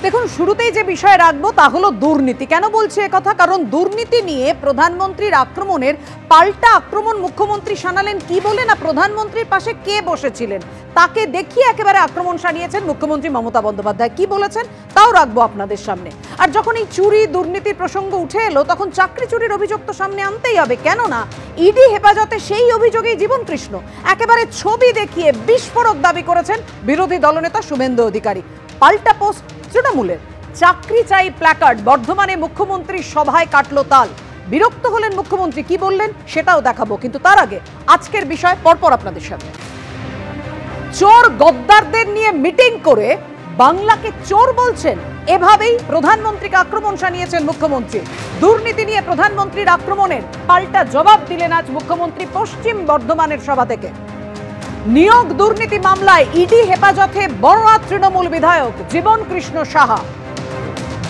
দেখুন, শুরুতেই যে বিষয় রাখবো তা হলো দুর্নীতি। কেন বলছি একথা? কারণ দুর্নীতি নিয়ে প্রধানমন্ত্রীর আক্রমণের পাল্টা আক্রমণ মুখ্যমন্ত্রী শানালেন কি বলে না, প্রধানমন্ত্রীর পাশে কে বসেছিলেন তাকে দেখিয়ে একেবারে আক্রমণ সানিয়েছেন মুখ্যমন্ত্রী মমতা বন্দ্যোপাধ্যায়। কি বলেছেন তাও রাখবো আপনাদের সামনে। আর যখন এই চুরি দুর্নীতির প্রসঙ্গ উঠে এলো তখন চাকরি চুরির অভিযোগ তো সামনে আনতেই হবে, কেননা ইডি হেফাজতে সেই অভিযোগেই জীবন কৃষ্ণ একেবারে ছবি দেখিয়ে বিস্ফোরক দাবি করেছেন বিরোধী দলনেতা শুভেন্দু অধিকারী। পাল্টা পোস্ট তৃণমূলের, চাকরি চাই প্ল্যাকার্ড, বর্ধমানে মুখ্যমন্ত্রীর সভায় কাটলো তাল। বিরক্ত হলেন মুখ্যমন্ত্রী, কি বললেন সেটাও দেখাবো, কিন্তু তার আগে আজকের বিষয় পরপর আপনাদের সামনে। চোর গদ্দারদের নিয়ে মিটিং করে বাংলাকে চোর বলছেন, এভাবেই প্রধানমন্ত্রীকে আক্রমণ শানিয়েছেন মুখ্যমন্ত্রী। দুর্নীতি নিয়ে প্রধানমন্ত্রীর আক্রমণের পাল্টা জবাব দিলেন আজ মুখ্যমন্ত্রী পশ্চিম বর্ধমানের সভা থেকে। নিয়োগ দুর্নীতি মামলায় ইডি হেফাজতে বড়ুয়া তৃণমূল বিধায়ক জীবন কৃষ্ণ সাহা।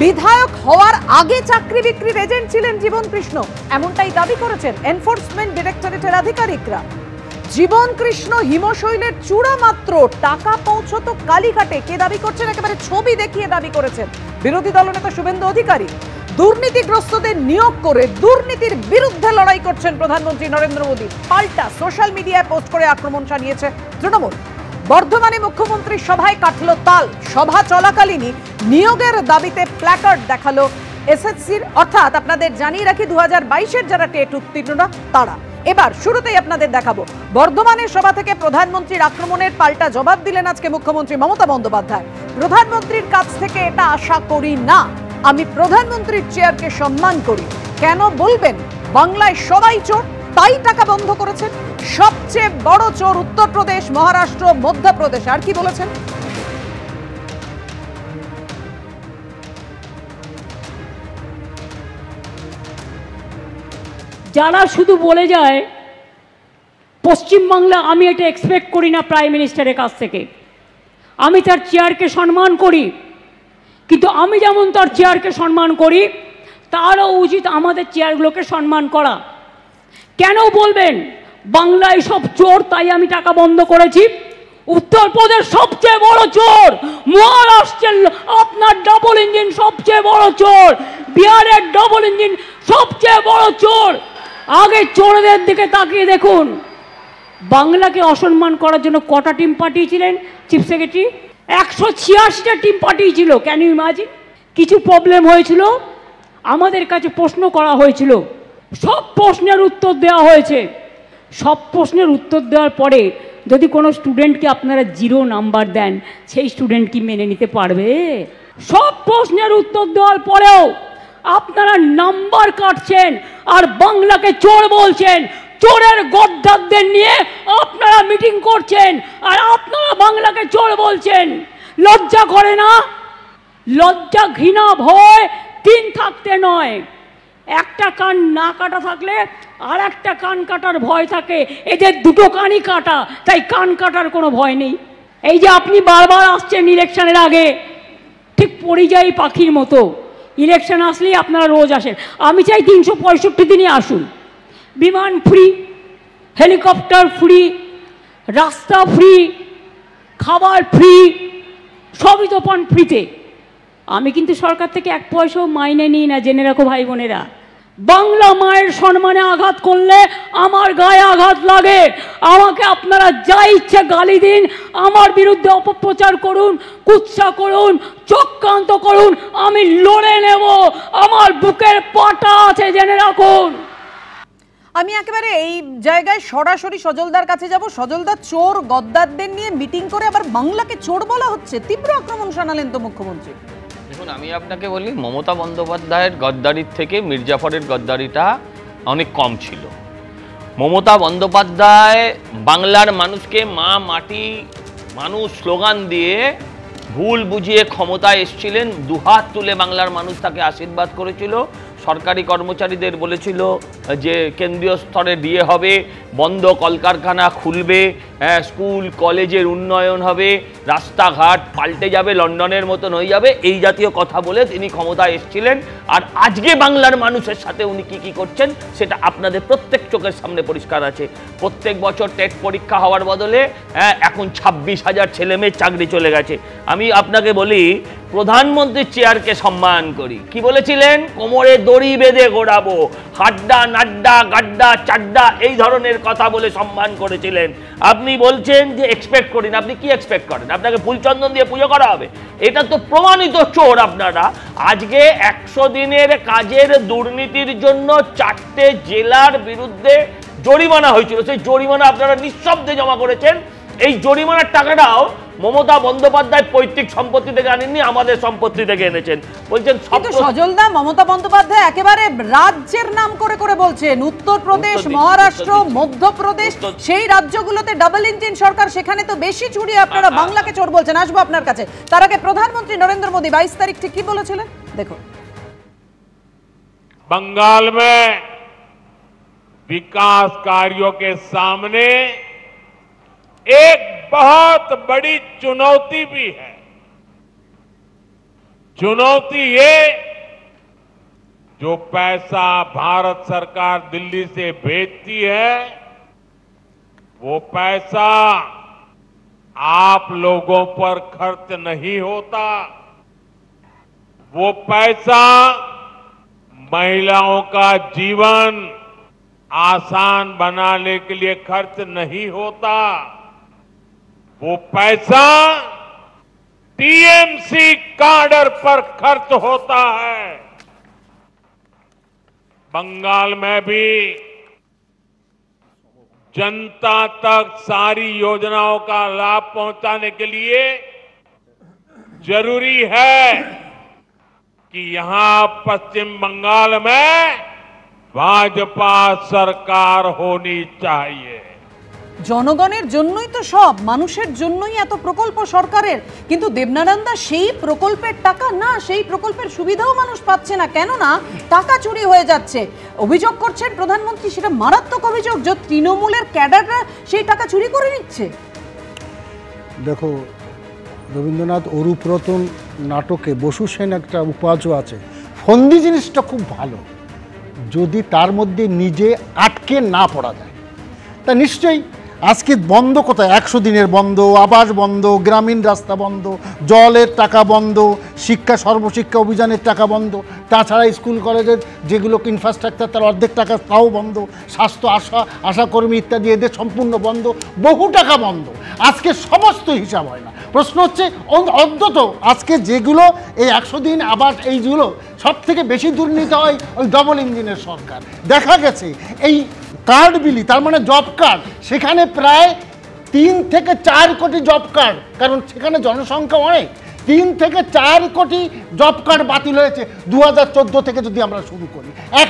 বিধায়ক হওয়ার আগে চাকরি বিক্রির এজেন্ট ছিলেন জীবন কৃষ্ণ, এমনটাই দাবি করেছেন এনফোর্সমেন্ট ডিরেক্টরেটের আধিকারিকরা। জীবন কৃষ্ণ হিমশৈলের চূড়া মাত্র, টাকা পৌঁছতো কালীঘাটে। কে দাবি করছেন? একেবারে ছবি দেখিয়ে দাবি করেছেন বিরোধী দলনেতা শুভেন্দু অধিকারী। দুর্নীতিগ্রস্তদের নিয়োগ করে দুর্নীতির বিরুদ্ধে লড়াই করছেন প্রধানমন্ত্রী নরেন্দ্র মোদী। পাল্টা সোশ্যাল মিডিয়ায় পোস্ট করে আক্রমণ শানিয়েছে তৃণমূল। বর্ধমানে মুখ্যমন্ত্রীর সভায় কাটলো তাল। সভা চলাকালীনই নিয়োগের দাবিতে প্ল্যাকার্ড দেখালো এসএসসির, অর্থাৎ আপনাদের জানিয়ে রাখি 2022-এর যারা টেট উত্তীর্ণরা তারা। এবার শুরুতেই আপনাদের দেখাবো বর্ধমানের সভা থেকে প্রধানমন্ত্রীর আক্রমণের পাল্টা জবাব দিলেন আজকে মুখ্যমন্ত্রী মমতা বন্দ্যোপাধ্যায়। প্রধানমন্ত্রীর কাছ থেকে এটা আশা করি না, আমি প্রধানমন্ত্রীর চেয়ারকে সম্মান করি। কেন বলবেন বাংলায় সবাই চোর তাই টাকা বন্ধ করেছেন? সবচেয়ে বড় চোর উত্তরপ্রদেশ, মহারাষ্ট্র, মধ্যপ্রদেশ। আর কি বলেছেন? যারা শুধু বলে যায় পশ্চিমবাংলা, আমি এটা এক্সপেক্ট করি না প্রাইম মিনিস্টারের কাছ থেকে। আমি তার চেয়ারকে সম্মান করি, কিন্তু আমি যেমন তার চেয়ারকে সম্মান করি তারও উচিত আমাদের চেয়ারগুলোকে সম্মান করা। কেন বলবেন বাংলায় সব চোর তাই আমি টাকা বন্ধ করেছি? উত্তরপ্রদেশ সবচেয়ে বড় চোর, মহারাষ্ট্রের আপনার ডাবল ইঞ্জিন সবচেয়ে বড় চোর, বিহারের ডাবল ইঞ্জিন সবচেয়ে বড় চোর। আগে চোরদের দিকে তাকিয়ে দেখুন। বাংলাকে অসম্মান করার জন্য কটা টিম পাঠিয়েছিলেন চিফ সেক্রেটারি? 186টা টিম পাঠিয়েছিল। Can you imagine? কিছু প্রবলেম হয়েছিল, আমাদের কাছে প্রশ্ন করা হয়েছিল, সব প্রশ্নের উত্তর দেওয়া হয়েছে। সব প্রশ্নের উত্তর দেওয়ার পরে যদি কোনো স্টুডেন্টকে আপনারা 0 নাম্বার দেন, সেই স্টুডেন্ট কি মেনে নিতে পারবে? সব প্রশ্নের উত্তর দেওয়ার পরেও আপনারা নাম্বার কাটছেন আর বাংলাকে চোর বলছেন। চোরের গদ্দারদের নিয়ে আপনারা মিটিং করছেন আর আপনারা বাংলাকে চোর বলছেন। লজ্জা করে না? লজ্জা, ঘৃণা, ভয় 3 থাকতে নয়, একটা কান না কাটা থাকলে আর একটা কান কাটার ভয় থাকে। এদের দুটো কানই কাটা, তাই কান কাটার কোনো ভয় নেই। এই যে আপনি বারবার আসছেন ইলেকশনের আগে, ঠিক পরিযায়ী পাখির মতো। ইলেকশন আসলেই আপনারা রোজ আসেন। আমি চাই 365 দিনই আসুন। বিমান ফ্রি, হেলিকপ্টার ফ্রি, রাস্তা ফ্রি, খাবার ফ্রি, সবই তো পান ফ্রিতে। আমি কিন্তু সরকার থেকে 1 পয়সাও মাইনে নিই না, জেনে রাখো ভাই বোনেরা। বাংলা মায়ের সম্মানে আঘাত করলে আমার গায়ে আঘাত লাগে। আমাকে আপনারা যা ইচ্ছে গালি দিন, আমার বিরুদ্ধে অপপ্রচার করুন, কুৎসা করুন, চক্রান্ত করুন, আমি লড়ে নেব। আমার বুকের পাটা আছে, জেনে রাখুন। আমি একেবারে এই জায়গায় সরাসরি সজলদার কাছে যাব। সজলদা, চোর গদ্দারদের নিয়ে মিটিং করে আবার বাংলাকে চোর বলা হচ্ছে, তীব্র আক্রমণ শানালেন তো মুখ্যমন্ত্রী। দেখুন, আমি আপনাকে বলি, মমতা বন্দ্যোপাধ্যায়ের গদ্দারির থেকে মির্জাফরের গদ্দারিটা অনেক কম ছিল। মমতা বন্দ্যোপাধ্যায় বাংলার মানুষকে মা, মাটি, মানুষ স্লোগান দিয়ে ভুল বুঝিয়ে ক্ষমতায় এসেছিলেন। দুহাত তুলে বাংলার মানুষ তাকে আশীর্বাদ করেছিল। সরকারি কর্মচারীদের বলেছিল যে কেন্দ্রীয় স্তরে দিয়ে হবে, বন্ধ কলকারখানা খুলবে, স্কুল কলেজের উন্নয়ন হবে, রাস্তাঘাট পাল্টে যাবে, লন্ডনের মতন হয়ে যাবে, এই জাতীয় কথা বলে তিনি ক্ষমতায় এসেছিলেন। আর আজকে বাংলার মানুষের সাথে উনি কি করছেন সেটা আপনাদের প্রত্যেক চোখের সামনে পরিষ্কার আছে। প্রত্যেক বছর টেট পরীক্ষা হওয়ার বদলে এখন 26,000 ছেলে মেয়ের চাকরি চলে গেছে। আমি আপনাকে বলি, প্রধানমন্ত্রীর চেয়ারকে সম্মান করি। কি বলেছিলেন? কোমরে দড়ি বেঁধে ঘোরাবো, হাড্ডা নাড্ডা গাড্ডা চাড্ডা এই ধরনের কথা বলে সম্মান করেছিলেন। আপনি বলছেন যে এক্সপেক্ট করি না। আপনি কি এক্সপেক্ট করেন? আপনাকে ফুলচন্দন দিয়ে পুজো করা হবে? এটা তো প্রমাণিত চোর আপনারা। আজকে 100 দিনের কাজের দুর্নীতির জন্য 4টে জেলার বিরুদ্ধে জরিমানা হয়েছিল। সেই জরিমানা আপনারা নিঃশব্দে জমা করেছেন। এই জরিমানার টাকাটাও মমতা বন্দ্যোপাধ্যায় পৈতৃক সম্পত্তি থেকে আনেননি, আমাদের সম্পত্তি থেকে এনেছেন। বলছেন সজলদা, মমতা বন্দ্যোপাধ্যায় একেবারে রাজ্যের নাম করে করে বলছেন, উত্তরপ্রদেশ, মহারাষ্ট্র, মধ্যপ্রদেশ, সেই রাজ্যগুলোতে ডাবল ইঞ্জিন সরকার, সেখানে তো বেশি চুরি, আপনারা বাংলাকে চোর বলছেন। আসবো আপনার কাছে, তার আগে প্রধানমন্ত্রী নরেন্দ্র মোদী 22 তারিখ ঠিক কি বলেছিলেন দেখো। बंगाल में विकास कार्यों के सामने एक बहुत बड़ी चुनौती भी है। चुनौती ये, जो पैसा भारत सरकार दिल्ली से भेजती है वो पैसा आप लोगों पर खर्च नहीं होता। वो पैसा महिलाओं का जीवन आसान बनाने के लिए खर्च नहीं होता। वो पैसा टीएमसी काडर पर खर्च होता है। बंगाल में भी जनता तक सारी योजनाओं का लाभ पहुंचाने के लिए जरूरी है कि यहां पश्चिम बंगाल में भाजपा सरकार होनी चाहिए। জনগণের জন্যই তো সব, মানুষের জন্যই এত প্রকল্প সরকারের, কিন্তু দেবনারায়ণ দাস সেই প্রকল্পের টাকা না, সেই প্রকল্পের সুবিধাও মানুষ পাচ্ছে না। কেন না? টাকা চুরি হয়ে যাচ্ছে। অভিযোগ করছেন প্রধানমন্ত্রী, সেটা মারাত্মক অভিযোগ, যে তৃণমূলের ক্যাডাররা সেই টাকা চুরি করে নিচ্ছে। দেখো, রবীন্দ্রনাথ অরূপরতন নাটকে বসু সেন একটা উপাজও আছে, ফন্দি জিনিসটা খুব ভালো যদি তার মধ্যে নিজে আটকে না পড়া যায়। তা নিশ্চয়ই আজকে বন্ধ কোথায়? 100 দিনের বন্ধ, আবাস বন্ধ, গ্রামীণ রাস্তা বন্ধ, জলের টাকা বন্ধ, শিক্ষা সর্বশিক্ষা অভিযানের টাকা বন্ধ, তাছাড়া স্কুল কলেজের যেগুলো ইনফ্রাস্ট্রাকচার তার অর্ধেক টাকা তাও বন্ধ, স্বাস্থ্য আশাকর্মী ইত্যাদি এদের সম্পূর্ণ বন্ধ, বহু টাকা বন্ধ। আজকে সমস্ত হিসাব হয় না। প্রশ্ন হচ্ছে অন্তত আজকে যেগুলো এই 100 দিন আবাস এইগুলো সব থেকে বেশি দুর্নীতি হয় ওই ডবল ইঞ্জিনের সরকার। দেখা গেছে এই কার্ড বিলি, তার মানে জব কার্ড, সেখানে প্রায় 3 থেকে 4 কোটি জব কার্ড, কারণ সেখানে জনসংখ্যা অনেক, 3 থেকে 4 কোটি জব কার্ড বাতিল হয়েছে 2014 থেকে। যদি আমরা শুরু করি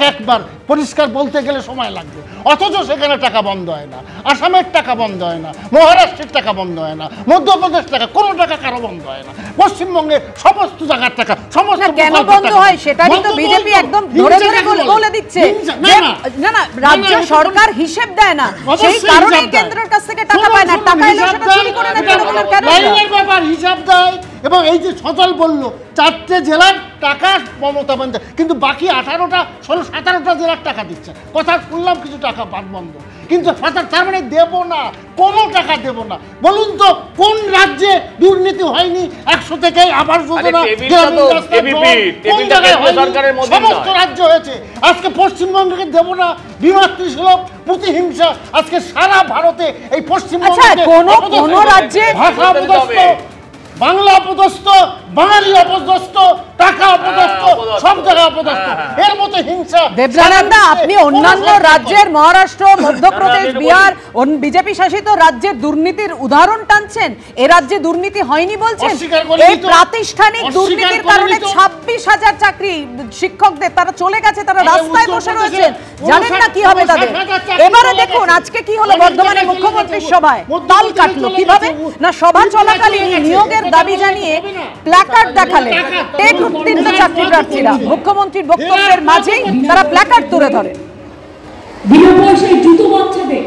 একবার পরিষ্কার বলতে গেলে সময় লাগবে, অথচ সেখানে টাকা বন্ধ হয় না। আসামের টাকা বন্ধ হয় না, মহারাষ্ট্রের টাকা বন্ধ হয় না, মধ্যপ্রদেশ টাকা, কোনো টাকা কারো বন্ধ হয় না, পশ্চিমবঙ্গের সমস্ত জায়গার টাকা সমস্ত কেন বন্ধ হয় সেটা কিন্তু বিজেপি একদম ধরে ধরে বলে দিচ্ছে। না না, রাজ্য সরকার হিসেব দেয় না, সেই কারণে কেন্দ্রের কাছ থেকে টাকা পায় না, টাকা এলে সেটা চুরি করে না। লাইনের ব্যাপার হিসাব দেয়। এবং এই যে সচল বললো 4টে জেলার টাকা মমতা বন্দ্যোপাধ্যায়, কিন্তু বাকি 17টা জেলার টাকা দিচ্ছে। কথা শুনলাম কিছু টাকা বন্ধ, কিন্তু তার মানে দেব না, কোনো টাকা দেব না। বলুন তো কোন রাজ্যে দুর্নীতি হয়নি? 100 থেকে আবাস যোজনা, কোন জায়গায় হয়নি? সমস্ত রাজ্য হয়েছে। আজকে পশ্চিমবঙ্গকে দেব না, বিমাতৃ সুলভ প্রতিহিংসা আজকে সারা ভারতে এই পশ্চিমবঙ্গে কোন রাজ্যে ভাষা অপদস্থ, বাংলা অপদস্থ, বাঙালি অপদস্থ, টাকা অপদস্থ, সব জায়গায় অপদস্থ, এর মতো হিংসা। দেবনারায়ণ দা, আপনি অন্যান্য রাজ্যের মহারাষ্ট্র, মধ্যপ্রদেশ, বিহার বিজেপি শাসিত রাজ্যের দুর্নীতির উদাহরণ টানছেন, এ রাজ্যে দুর্নীতি হয়নি বলছেন। এই প্রাতিষ্ঠানিক দুর্নীতির কারণে 26,000 চাকরি শিক্ষকদের তারা চলে গেছে, তারা রাস্তায় বসে রয়েছেন, জানেন না কি হবে তাদের। এবারে দেখুন আজকে কি হলো বর্ধমানে মুখ্যমন্ত্রীর সভায়, তাল কাটলো কিভাবে না, সভা চলাকালীন নিয়োগের দাবি জানিয়ে প্ল্যাকার্ড দেখালেন টেট উত্তীর্ণ চাকরি প্রার্থীরা। মুখ্যমন্ত্রীর বক্তব্যের মাঝেই তারা প্ল্যাকার্ড তুলে ধরে। বিনা পয়সায় জুতো বাচ্চাদের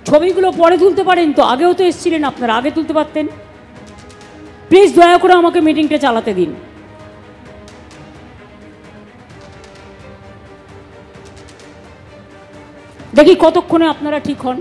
ছবিগুলো পরে তুলতে পারেন তো, আগেও তো এসেছিলেন আপনারা, আগে তুলতে পারতেন। প্লিজ দয়া করে আমাকে মিটিংটা চালাতে দিন। দেখি কতক্ষণে আপনারা ঠিক হন।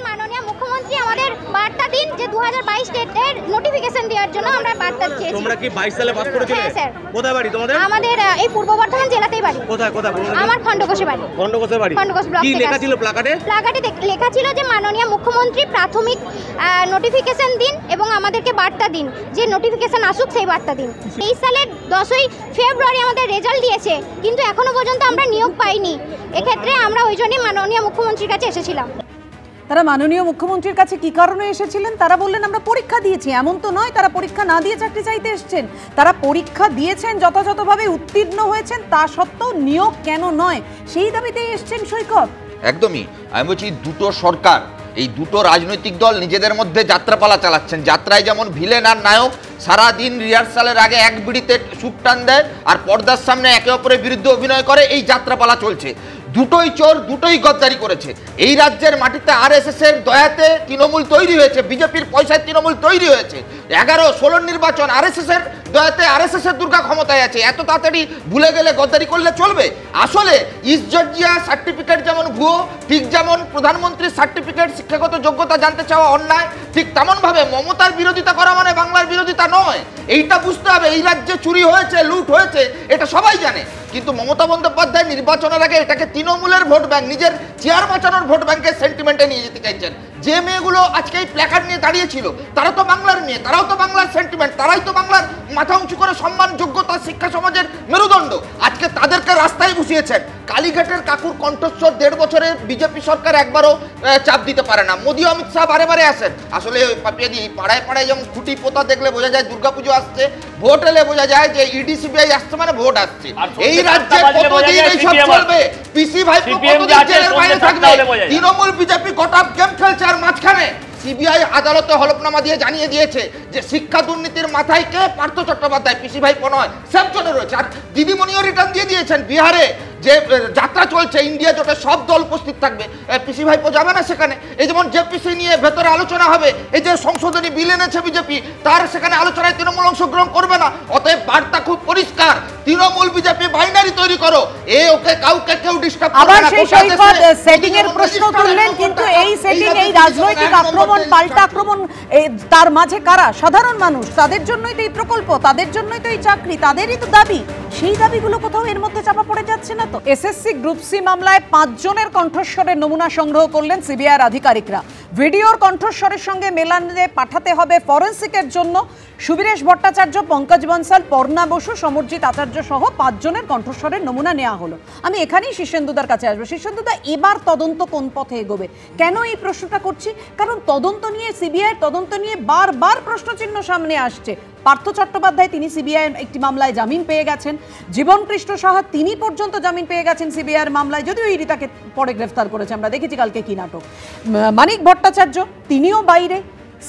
মাননীয় মুখ্যমন্ত্রী আমাদের বার্তা দিন যে 2022 ডেটের নোটিফিকেশন দেওয়ার জন্য আমরা বার্তা চেয়েছি। তোমরা কি 22 সালে পাস করেছিলে? হ্যাঁ স্যার। কোথায় বাড়ি তোমাদের? আমাদের এই পূর্ব বর্ধমান জেলাতেই বাড়ি। কোথায় কোথায়? আমার খণ্ডঘোষে বাড়ি। খণ্ডঘোষে বাড়ি। খণ্ডঘোষ ব্লক। কি লেখা ছিল প্ল্যাকার্ডে? প্ল্যাকার্ডে লেখা ছিল যে মাননীয় মুখ্যমন্ত্রী প্রাথমিক নোটিফিকেশন দিন এবং আমাদেরকে বার্তা দিন, যে নোটিফিকেশন আসুক সেই বার্তা দিন। 23 সালের 10ই ফেব্রুয়ারি আমাদের রেজাল্ট দিয়েছে, কিন্তু এখনো পর্যন্ত আমরা নিয়োগ পাইনি। এক্ষেত্রে আমরা ওই জন্যই মাননীয় মুখ্যমন্ত্রীর কাছে এসেছিলাম। তারা মাননীয় মুখ্যমন্ত্রীর কাছে কি কারণে এসেছিলেন? তারা বললেন আমরা পরীক্ষা দিয়েছি। এমন তো নয় তারা পরীক্ষা না দিয়ে চাকরি চাইতে এসেছেন, তারা পরীক্ষা দিয়েছেন, যথাযথভাবে উত্তীর্ণ হয়েছেন, তা সত্ত্বেও নিয়োগ কেন নয় সেই দাবিতেই এসেছেন সৈকত। একদমই, আমি বলছি দুটো সরকার, এই দুটো রাজনৈতিক দল নিজেদের মধ্যে যাত্রাপালা চালাচ্ছেন। যাত্রায় যেমন ভিলেন আর নায়ক সারাদিন রিহার্সালের আগে এক বিড়িতে সুখ টান দেয় আর পর্দার সামনে একে অপরের বিরুদ্ধে অভিনয় করে, এই যাত্রাপালা চলছে। দুটোই চোর, দুটোই গদ্দারি করেছে। এই রাজ্যের মাটিতে আরএসএস এর দয়াতে তৃণমূল তৈরি হয়েছে, বিজেপির পয়সায় তৃণমূল তৈরি হয়েছে। 11-16 নির্বাচন আরএসএস এর দয়াতে আরএসএস এর দুর্গা ক্ষমতায় আছে। এত তাড়াতাড়ি ভুলে গেলে গদ্দারি করলে চলবে? আসলে ইস্ট জর্জিয়া সার্টিফিকেট যেমন ভুয়ো, ঠিক যেমন প্রধানমন্ত্রীর সার্টিফিকেট শিক্ষাগত যোগ্যতা জানতে চাওয়া অন্যায়, ঠিক তেমনভাবে মমতার বিরোধিতা করা মানে বাংলার বিরোধিতা নয়। এইটা বুঝতে হবে। এই রাজ্যে চুরি হয়েছে, লুট হয়েছে, এটা সবাই জানে। কিন্তু মমতা বন্দ্যোপাধ্যায় নির্বাচনের আগে এটাকে তৃণমূলের ভোট ব্যাংক, নিজের চেয়ার বাঁচানোর ভোট ব্যাংকের সেন্টিমেন্টে নিয়ে যেতে চাইছেন। যে মেয়েগুলো আজকে এই প্ল্যাকার্ড নিয়ে দাঁড়িয়েছিল তারা তো বাংলার মেয়ে, তারাও তো বাংলার সেন্টিমেন্ট, তারাই তো বাংলার মাথা উঁচু করে সম্মান, যোগ্যতা, শিক্ষা সমাজের মেরুদণ্ড। আজকে তাদেরকে রাস্তায় বসিয়েছেন। কালীঘাটের কাকুর কণ্ঠস্বর 1.5 বছরের বিজেপি সরকার একবারও চাপ দিতে পারে না। মোদী অমিত শাহ বারে বারে আসেন। আসলে পাপিয়াদি পাড়ায় পাড়ায় যেমন খুঁটি পোতা দেখলে বোঝা যায় দুর্গাপুজো আসছে, ভোট এলে বোঝা যায় যে ইডি সিবিআই আসছে মানে ভোট আসছে। এই রাজ্যে কতদিন এইসব চলবে? পিসি ভাই কতদিন জেলের বাইরে থাকবে? তৃণমূল বিজেপি গোটা গেম খেলছে। আর মাঝখানে সিবিআই আদালতে হলফনামা দিয়ে জানিয়ে দিয়েছে যে শিক্ষা দুর্নীতির মাথায় কে? পার্থ চট্টোপাধ্যায়, পিসি ভাই নয়, সেফজনে রয়েছে। আর দিদিমণিও রিটার্ন দিয়ে দিয়েছেন। বিহারে যে যাত্রা চলছে, ইন্ডিয়া জোটের সব দল উপস্থিত থাকবে, পিসি ভাইপো যাবে না সেখানে। এই যেমন জেপিসি নিয়ে ভেতরে আলোচনা হবে, এই যে সংশোধনী বিল এনেছে বিজেপি, তার সেখানে আলোচনায় তৃণমূল অংশগ্রহণ করবে না। অতএব বার্তা খুব পরিষ্কার, তৃণমূল বিজেপি বাইনারি তৈরি করো, ওকে কাউকে কেউ ডিস্টার্ব করবে না। আবার সেই সৈকত সেটিং এর প্রশ্ন তুললেন, কিন্তু এই সেটিং, এই রাজনৈতিক আক্রমণ, পাল্টা আক্রমণ, তার মাঝে কারা? সাধারণ মানুষ। তাদের জন্যই তো এই প্রকল্প, তাদের জন্যই তো এই চাকরি, তাদেরই তো দাবি। সেই দাবিগুলো কোথাও এর মধ্যে চাপা পড়ে যাচ্ছে না তো। এসএসসি গ্রুপ সি মামলায় 5 জনের কণ্ঠস্বরের নমুনা সংগ্রহ করলেন সিবিআইয়ের আধিকারিকরা। ভিডিওর কণ্ঠস্বরের সঙ্গে মেলানে পাঠাতে হবে ফরেন্সিকের জন্য। সুবীরেশ ভট্টাচার্য, পঙ্কজ বনসাল, পর্ণা বসু, সমরজিৎ আচার্য সহ 5 জনের কণ্ঠস্বরের নমুনা নেওয়া হলো। আমি এখানেই শীর্ষেন্দুদার কাছে আসবো। শীর্ষেন্দুদা, এবার তদন্ত কোন পথে এগোবে? কেন এই প্রশ্নটা করছি? কারণ তদন্ত নিয়ে, সিবিআইয়ের তদন্ত নিয়ে বারবার প্রশ্নচিহ্ন সামনে আসছে। পার্থ চট্টোপাধ্যায় তিনি সিবিআইয়ের একটি মামলায় জামিন পেয়ে গেছেন, জীবনকৃষ্ণ সাহা তিনি পর্যন্ত জামিন পেয়ে গেছেন সিবিআইয়ের মামলায়, যদিও ইডি তাকে পরে গ্রেফতার করেছে, আমরা দেখেছি কালকে কি নাটক। মানিক ভট্টাচার্য তিনিও বাইরে।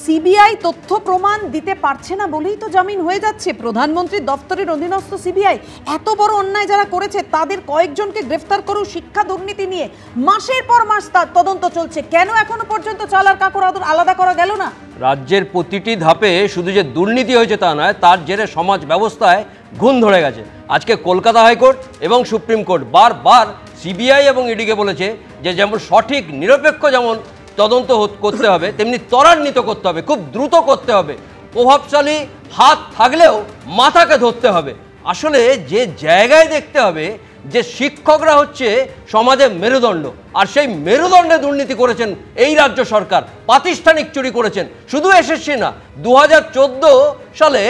সিবিআই তথ্য প্রমাণ দিতে পারছে না বলেই তো জামিন হয়ে যাচ্ছে। প্রধানমন্ত্রীর দপ্তরের অধীনস্থ সিবিআই এত বড় অন্যায় যারা করেছে তাদের কয়েকজনকে গ্রেফতার করুক শিক্ষা দুর্নীতি নিয়ে। মাসের পর মাস তদন্ত চলছে, কেন এখনো পর্যন্ত চাল আর কাকর আলাদা করা গেল না? রাজ্যের প্রতিটি ধাপে শুধু যে দুর্নীতি হয়েছে তা নয়, তার জেরে সমাজ ব্যবস্থায় ঘুণ ধরে গেছে। আজকে কলকাতা হাইকোর্ট এবং সুপ্রিম কোর্ট বারবার সিবিআই এবং ইডিকে বলেছে যে যেমন সঠিক নিরপেক্ষ যেমন তদন্ত করতে হবে, তেমনি ত্বরান্বিত করতে হবে, খুব দ্রুত করতে হবে। প্রভাবশালী হাত থাকলেও মাথাকে ধরতে হবে। আসলে যে জায়গায় দেখতে হবে যে শিক্ষকরা হচ্ছে সমাজের মেরুদণ্ড, আর সেই মেরুদণ্ডে দুর্নীতি করেছেন এই রাজ্য সরকার, প্রাতিষ্ঠানিক চুরি করেছেন। শুধু এসএসসি না, 2014 সালে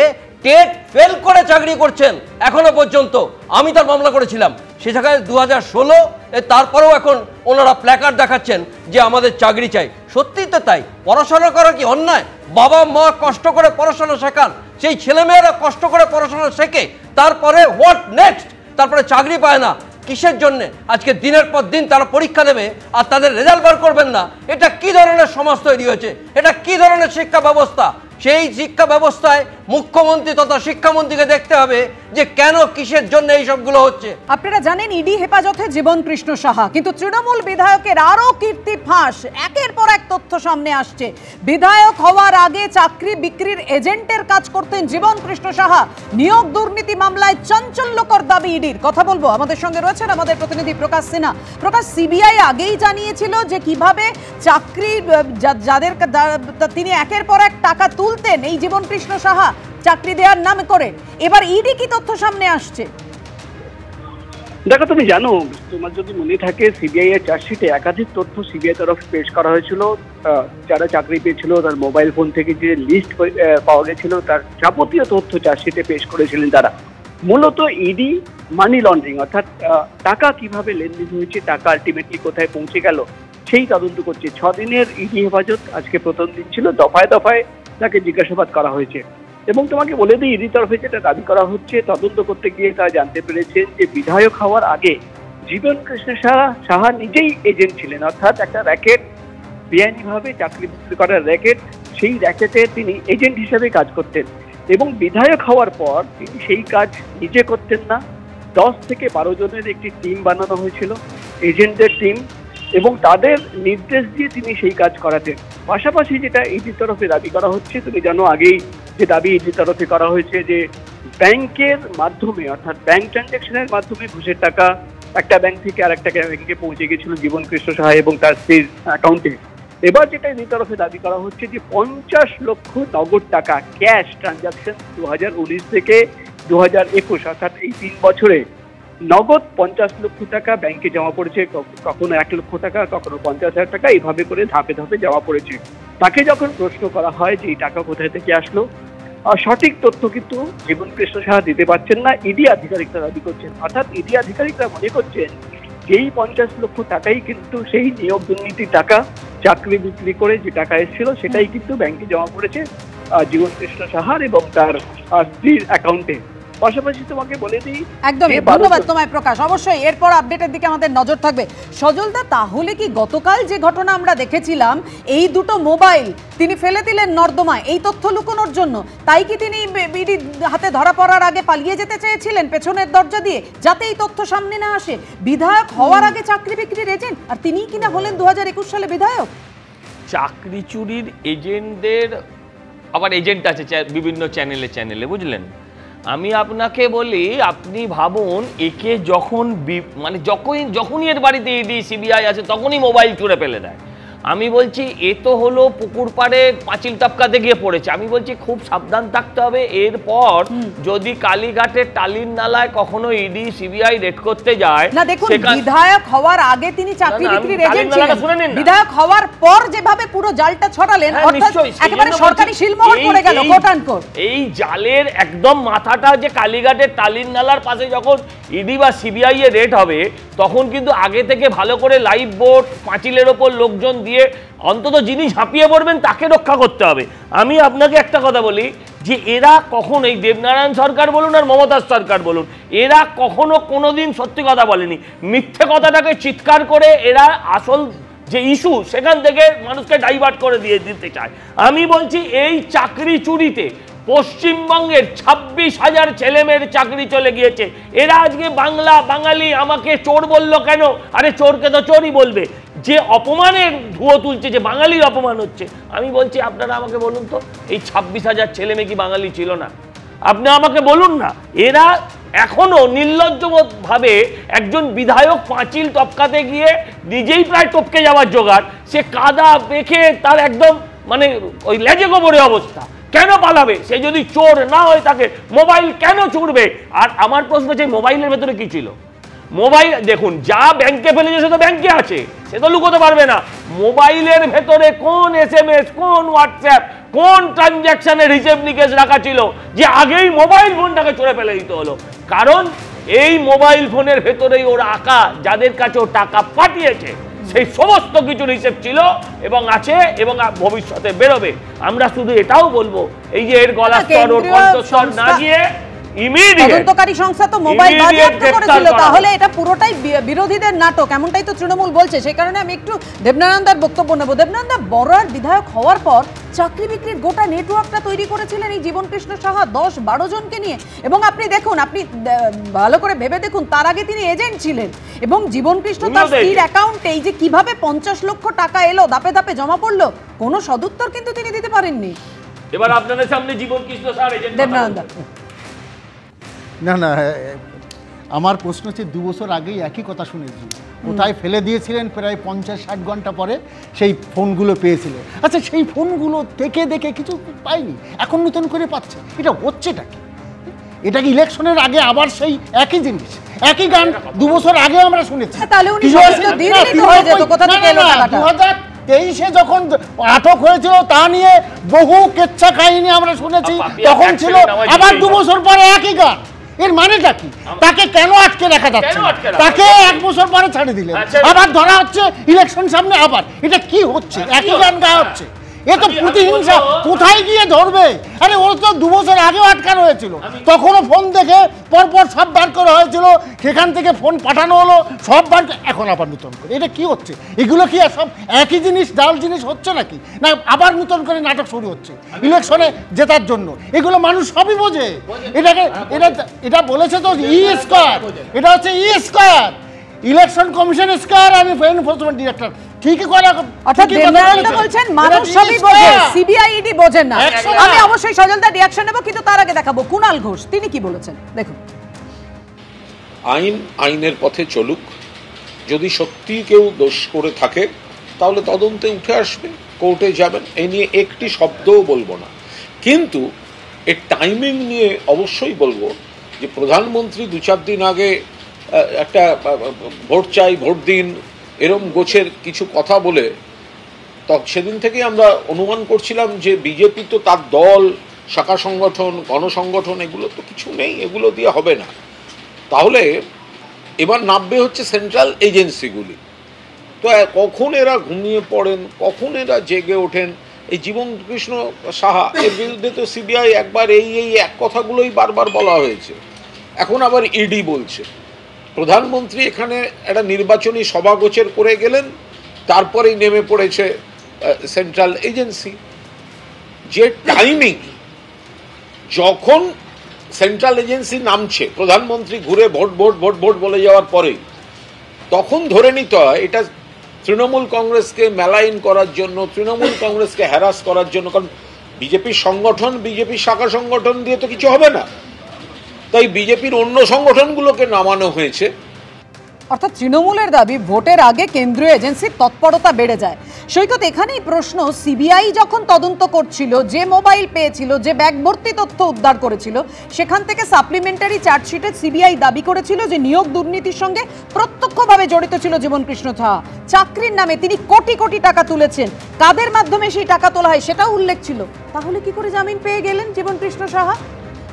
টেট ফেল করে চাকরি করছেন এখনো পর্যন্ত। আমি তার মামলা করেছিলাম, সে জায়গায় 2016, তারপরেও এখন ওনারা প্ল্যাকার্ড দেখাচ্ছেন যে আমাদের চাকরি চাই। সত্যিই তো তাই। পড়াশোনা করা কি অন্যায়? বাবা মা কষ্ট করে পড়াশোনা শেখান, সেই ছেলেমেয়েরা কষ্ট করে পড়াশোনা শেখে, তারপরে হোয়াট নেক্সট? তারপরে চাকরি পায় না, কিসের জন্যে? আজকে দিনের পর দিন তারা পরীক্ষা দেবে আর তাদের রেজাল্ট বার করবেন না। এটা কি ধরনের সমাজ তৈরি হয়েছে? এটা কি ধরনের শিক্ষা ব্যবস্থা? সেই শিক্ষা ব্যবস্থায় মুখ্যমন্ত্রী তথা শিক্ষামন্ত্রীকে দেখতে হবে যে কেন, কিসের জন্য এই সবগুলো হচ্ছে। আপনারা জানেন ইডি হেফাজতে জীবন কৃষ্ণ সাহা, কিন্তু তৃণমূল বিধায়কের আরও কীর্তি ফাঁস। একের পর এক তথ্য সামনে আসছে। বিধায়ক হওয়ার আগে চাকরি বিক্রির এজেন্টের কাজ করতেন জীবন কৃষ্ণ সাহা। নিয়োগ দুর্নীতি মামলায় চাঞ্চল্যকর দাবি ইডির। কথা বলবো, আমাদের সঙ্গে রয়েছেন আমাদের প্রতিনিধি প্রকাশ সিনহা। প্রকাশ, সিবিআই আগেই জানিয়েছিল যে কিভাবে চাকরি যাদের তিনি একের পর এক টাকা তুলতেন এই জীবন কৃষ্ণ সাহা চাকরি দেওয়ার নাম করে। এবার ইডি কি তথ্য সামনে আসছে? দেখো, তুমি জানো, তোমার যদি মনে থাকে, সিবিআই এর চার্জশিটে একাধিক তথ্য সিবিআই তরফে পেশ করা হয়েছিল। যারা চাকরি পেয়েছিল তার মোবাইল ফোন থেকে যে লিস্ট পাওয়া গেছিল তার যাবতীয় তথ্য চার্জশিটে পেশ করেছিলেন তারা। মূলত ইডি মানি লন্ডারিং অর্থাৎ টাকা কিভাবে লেনদেন হয়েছে, টাকা আলটিমেটলি কোথায় পৌঁছে গেল সেই তদন্ত করছে। 6 দিনের ইডি হেফাজত আজকে প্রথম দিন ছিল। দফায় দফায় তাকে জিজ্ঞাসাবাদ করা হয়েছে এবং তোমাকে বলে দিই, ইডি তরফে যেটা দাবি করা হচ্ছে, তদন্ত করতে গিয়ে তারা জানতে পেরেছেন যে বিধায়ক হওয়ার আগে জীবন কৃষ্ণ সাহা নিজেই এজেন্ট ছিলেন। অর্থাৎ একটা র্যাকেট, বেআইনিভাবে চাকরি বিক্রি করার র্যাকেট, সেই র্যাকেটে তিনি এজেন্ট হিসেবে কাজ করতেন এবং বিধায়ক হওয়ার পর তিনি সেই কাজ নিজে করতেন না। 10 থেকে 12 জনের একটি টিম বানানো হয়েছিল, এজেন্টদের টিম, এবং তাদের নির্দেশ দিয়ে তিনি সেই কাজ করাতেন। পাশাপাশি যেটা ইডির তরফে দাবি করা হচ্ছে, তুমি জানো আগেই যে দাবি ইডির তরফে করা হয়েছে যে ব্যাংকের মাধ্যমে অর্থাৎ ব্যাংক ট্রানজ্যাকশনের মাধ্যমে ঘুষের টাকা একটা ব্যাংক থেকে আর একটা ব্যাংকে পৌঁছে গেছিল জীবন কৃষ্ণ সাহা এবং তার স্ত্রীর অ্যাকাউন্টে। এবার যেটা ইডির তরফে দাবি করা হচ্ছে যে 50 লক্ষ নগদ টাকা ক্যাশ ট্রানজ্যাকশন 2019 থেকে 2021 অর্থাৎ এই 3 বছরে নগদ 50 লক্ষ টাকা ব্যাংকে জমা পড়েছে। কখনো 1 লক্ষ টাকা, কখনো 50,000 টাকা, এইভাবে করে ধাপে ধাপে জমা পড়েছে। তাকে যখন প্রশ্ন করা হয় যে এই টাকা কোথায় থেকে আসলো, সঠিক তথ্য কিন্তু জীবন কৃষ্ণ সাহা দিতে পারছেন না, ইডি আধিকারিকরা দাবি করছেন। অর্থাৎ ইডি আধিকারিকরা মনে করছেন এই 50 লক্ষ টাকাই কিন্তু সেই নিয়োগ দুর্নীতির টাকা, চাকরি বিক্রি করে যে টাকা এসেছিল সেটাই কিন্তু ব্যাংকে জমা পড়েছে জীবন কৃষ্ণ সাহার এবং তার স্ত্রীর অ্যাকাউন্টে। পাশাপাশি তোমাকে বলে দিই, একদমই ধন্যবাদ তোমায় প্রকাশ। অবশ্যই এরপর আপডেটের দিকে আমাদের নজর থাকবে। সজলদা, তাহলে কি গতকাল যে ঘটনা আমরা দেখেছিলাম, এই দুটো মোবাইল তিনি ফেলে দিলেন নর্দমায় এই তথ্য লুকোনোর জন্য, তাই কি তিনি ইডি হাতে ধরা পড়ার আগে পালিয়ে যেতে চেয়েছিলেন পেছনের দরজা দিয়ে, যাতে এই তথ্য সামনে না আসে? বিধায়ক হওয়ার আগে চাকরি বিক্রির এজেন্ট, আর তিনিই কিনা হলেন 2021 সালে বিধায়ক। চাকরি চুরির এজেন্টদের আবার এজেন্ট আছে বিভিন্ন চ্যানেলে, বুঝলেন? আমি আপনাকে বলি, আপনি ভাবুন, একে যখন মানে যখনই এর বাড়িতে ইডি সিবিআই আছে তখনই মোবাইল চুরে ফেলে দেয়। আমি বলছি এ তো হলো পুকুর পাড়ে পাঁচিল টপকাতে গিয়ে পড়েছে। আমি বলছি খুব সাবধান থাকতে হবে। এরপর যদি কালীঘাটের টালির নালায় কখনো ইডি সিবিআই রেড করতে যায়, না দেখুন, বিধায়ক হওয়ার আগে তিনি চাকরি বিক্রির এজেন্ট ছিলেন, বিধায়ক হওয়ার পর যেভাবে পুরো জালটা ছড়ালেন, অর্থাৎ একেবারে সরকারি শিলমোহর পড়ে গেল কোট অ্যান্ড কোট। এই জালের একদম মাথাটা যে কালীঘাটের টালির নালার পাশে যখন ইডি বা সিবিআই এ রেড হবে, তখন কিন্তু আগে থেকে ভালো করে লাইভ বোট, পাঁচিলের ওপর লোকজন দিয়ে অন্তত যিনি ঝাঁপিয়ে পড়বেন তাকে রক্ষা করতে হবে। আমি আপনাকে একটা কথা বলি যে এরা কখনো, এই দেবনারায়ণ সরকার বলুন আর মমতার সরকার বলুন, এরা কখনো কোনোদিন সত্যি কথা বলেনি। মিথ্যে কথাটাকে চিৎকার করে এরা আসল যে ইস্যু সেখান থেকে মানুষকে ডাইভার্ট করে দিয়ে দিতে চায়। আমি বলছি এই চাকরি চুরিতে পশ্চিমবঙ্গের 26,000 ছেলেমেয়ের চাকরি চলে গিয়েছে। এরা আজকে বাঙালি আমাকে চোর বলল কেন? আরে চোরকে তো চোরই বলবে। যে অপমানের ধুয়ো তুলছে, যে বাঙালির অপমান হচ্ছে, আমি বলছি আপনারা আমাকে বলুন তো, এই 26,000 ছেলে মেয়ে কি বাঙালি ছিল না? আপনি আমাকে বলুন না। এরা এখনো নির্লজ্জভাবে একজন বিধায়ক পাঁচিল টপকাতে গিয়ে নিজেই প্রায় টপকে যাওয়ার জোগাড়, সে কাদা মেখে তার একদম মানে ওই লেজে গোবরে অবস্থা। কেন পালাবে? সে যদি চোর না হয়ে থাকে মোবাইল কেন চুরবে? আর আমার প্রশ্ন হচ্ছে মোবাইলের ভেতরে কি ছিল? মোবাইল দেখুন, যা ব্যাংকে ফেলেছে সে তো ব্যাংকে আছে, সে তো লুকোতে পারবে না। মোবাইলের ভেতরে কোন SMS, কোন হোয়াটসঅ্যাপ, কোন ট্রানজ্যাকশনের হিসেব নিকেশ রাখা ছিল যে আগেই মোবাইল ফোনটাকে চুরে ফেলে দিতে হলো? কারণ এই মোবাইল ফোনের ভেতরেই ওর আঁকা, যাদের কাছে ও টাকা পাঠিয়েছে সেই সমস্ত কিছুর হিসেব ছিল এবং আছে এবং ভবিষ্যতে বেরোবে। আমরা শুধু এটাও বলবো, এই যে এর গলার স্তর, ওর কণ্ঠস্বর না গিয়ে তদন্তকারী সংস্থা তো মোবাইল বাজেয়াপ্ত করেছিল, তাহলে এটা পুরোটাই বিরোধীদের নাটক, এমনটাই তো তৃণমূল বলছে। সেই কারণে আমি একটু দেবনারায়ণদার বক্তব্য নেব। দেবনারায়ণদা, বড়ার বিধায়ক হওয়ার পর চাকরি বিক্রির গোটা নেটওয়ার্কটা তৈরি করেছিলেন এই জীবনকৃষ্ণ সাহা 10-12 জনকে নিয়ে, এবং আপনি দেখুন, আপনি ভালো করে ভেবে দেখুন, তার আগে তিনি এজেন্ট ছিলেন, এবং জীবনকৃষ্ণ তার স্ত্রীর অ্যাকাউন্টে এই যে কিভাবে 50 লক্ষ টাকা এলো, ধাপে ধাপে জমা পড়লো, কোনো সদুত্তর কিন্তু তিনি দিতে পারেননি। এবার আপনাদের সামনে জীবনকৃষ্ণ স্যার এজেন্ট। দেবনারায়ণদা, না আমার প্রশ্ন হচ্ছে 2 বছর আগেই একই কথা শুনেছি, কোথায় ফেলে দিয়েছিলেন, প্রায় 50-60 ঘন্টা পরে সেই ফোনগুলো পেয়েছিলেন। আচ্ছা, সেই ফোনগুলো দেখে কিছু পাইনি, এখন নতুন করে পাচ্ছে, এটা হচ্ছেটা কি? এটা কি ইলেকশনের আগে আবার সেই একই জিনিস, একই গান 2 বছর আগে আমরা শুনেছি? 2023-এ যখন আটক হয়েছিল তা নিয়ে বহু কেচ্ছা কাহিনী আমরা শুনেছি, তখন ছিল, আবার 2 বছর পরে একই গান। এর মানেটা কি? তাকে কেন আটকে রাখা যাচ্ছে? তাকে 1 বছর পরে ছাড়ে দিলেন, আবার ধরা হচ্ছে ইলেকশন সামনে, আবার এটা কি হচ্ছে? একই গান গাওয়া হচ্ছে, এ তো প্রতিহিংসা। কোথায় গিয়ে ধরবে? আরে ওর তো 2 বছর আগেও আটকানো হয়েছিল, তখনও ফোন দেখে পরপর সব বার করা হয়েছিল, সেখান থেকে ফোন পাঠানো হলো, সব বার, এখন আবার নতুন করে। এটা কি হচ্ছে? এগুলো কি সব একই জিনিস, ডাল জিনিস হচ্ছে নাকি, না আবার নতুন করে নাটক শুরু হচ্ছে ইলেকশনে জেতার জন্য? এগুলো মানুষ সবই বোঝে। এটা বলেছে তো E² এটা হচ্ছে E², ইলেকশন কমিশন স্কয়ার, আমি এনফোর্সমেন্ট ডিরেক্টর, ঠিকই করে। অর্থাৎ দেবনারায়ণদা বলছেন মানুষ সবই বোঝে, সিবিআই ইডি বোঝেন না। আমি অবশ্যই সজলদার রিঅ্যাকশন নেব, কিন্তু তার আগে দেখাবো কুণাল ঘোষ তিনি কি বলেছেন, দেখুন। আইন আইনের পথে চলুক, যদি সত্যি কেউ দোষ করে থাকে তাহলে তদন্তে উঠে আসবে, কোর্টে যাবেন, এই নিয়ে একটি শব্দও বলবো না। কিন্তু এর টাইমিং নিয়ে অবশ্যই বলবো যে প্রধানমন্ত্রী 2-4 দিন আগে একটা ভোট চাই, ভোট দিন, এরম গোছের কিছু কথা বলে, সেদিন থেকেই আমরা অনুমান করছিলাম যে বিজেপি তো তার দল, শাখা সংগঠন, গণসংগঠন, এগুলো তো কিছু নেই, এগুলো দিয়ে হবে না। তাহলে এবার নামবে হচ্ছে সেন্ট্রাল এজেন্সিগুলি। তো কখন এরা ঘুমিয়ে পড়েন, কখন এরা জেগে ওঠেন? এই জীবনকৃষ্ণ সাহা এর বিরুদ্ধে তো সিবিআই একবার এই এক কথাগুলোই বারবার বলা হয়েছে, এখন আবার ইডি বলছে। প্রধানমন্ত্রী এখানে একটা নির্বাচনী সভাগোচর করে গেলেন, তারপরেই নেমে পড়েছে সেন্ট্রাল এজেন্সি। যে টাইমিং, যখন সেন্ট্রাল এজেন্সি নামছে, প্রধানমন্ত্রী ঘুরে ভোট ভোট ভোট ভোট বলে যাওয়ার পরে, তখন ধরে নিতে হয় এটা তৃণমূল কংগ্রেসকে মেলাইন করার জন্য, তৃণমূল কংগ্রেসকে হ্যারাস করার জন্য। কারণ বিজেপির সংগঠন, বিজেপির শাখা সংগঠন দিয়ে তো কিছু হবে না, তাই বিজেপির অন্য সংগঠনগুলোকে নামানো হয়েছে। অর্থাৎ তৃণমূলের দাবি ভোটের আগে কেন্দ্রীয় এজেন্সির তৎপরতা বেড়ে যায়। সৈকত, এখানেই প্রশ্ন, সিবিআই যখন তদন্ত করছিল, যে মোবাইল পেয়েছিল, যে ব্যাগ ভর্তি তথ্য উদ্ধার করেছিল, সেখান থেকে সাপ্লিমেন্টারি চার্জশিটে সিবিআই দাবি করেছিল যে নিয়োগ দুর্নীতির সঙ্গে প্রত্যক্ষভাবে জড়িত ছিল জীবনকৃষ্ণ সাহা। চাকরির নামে তিনি কোটি কোটি টাকা তুলেছেন, কাদের মাধ্যমে সেই টাকা তোলা হয় সেটাও উল্লেখ ছিল। তাহলে কি করে জামিন পেয়ে গেলেন জীবনকৃষ্ণ সাহা?